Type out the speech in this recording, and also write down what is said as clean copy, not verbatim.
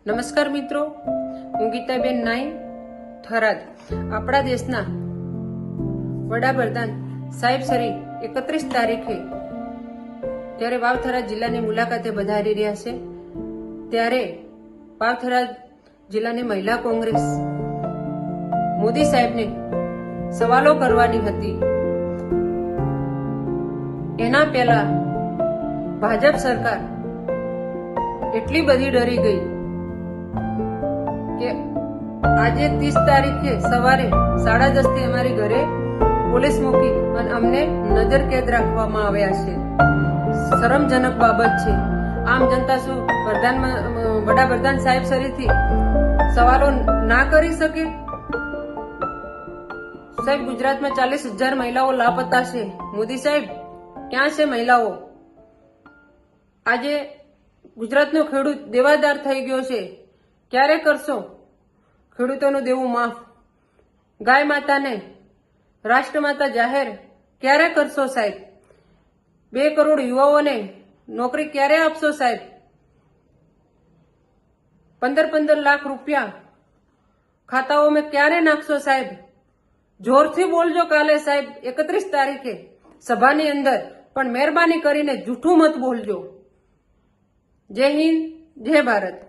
નમસ્કાર મિત્રો, હું ગીતાબેન નાઈ થરાદ. આપણા દેશના વડાપ્રધાન સાહેબ શ્રી 31 તારીખે જ્યારે વાવથરા જિલ્લાની મુલાકાતે પધારી રહ્યા છે, ત્યારે વાવથરા જિલ્લાની મહિલા કોંગ્રેસ મોદી સાહેબને સવાલો કરવાની હતી. એના પહેલા ભાજપ સરકાર એટલી બધી ડરી ગઈ કે આજે 30 તારીખે સવારે 10:30 થી અમારી ઘરે પોલીસ મૂકી અને અમને નજરકેદ રાખવામાં આવ્યા છે. શરમજનક બાબત છે. આમ જનતા શું વડાપ્રધાન સાહેબ શ્રીથી સવાલો ના કરી શકે? સાહેબ, ગુજરાતમાં 40,000 મહિલાઓ લાપતા છે. મોદી સાહેબ, ક્યાં છે મહિલાઓ? આજે ગુજરાતનો ખેડૂત દેવાદાર થઈ ગયો છે. ક્યારે કરશો ખેડૂતોનું દેવું માફ? ગાય માતાને રાષ્ટ્રમાતા જાહેર ક્યારે કરશો સાહેબ? 2 કરોડ યુવાઓને નોકરી ક્યારે આપશો સાહેબ? 15 લાખ રૂપિયા ખાતાઓમાં ક્યારે નાખશો સાહેબ? જોરથી બોલજો કાલે સાહેબ, 31 તારીખે સભાની અંદર, પણ મહેરબાની કરીને જૂઠું મત બોલજો. જય હિન્દ, જય ભારત.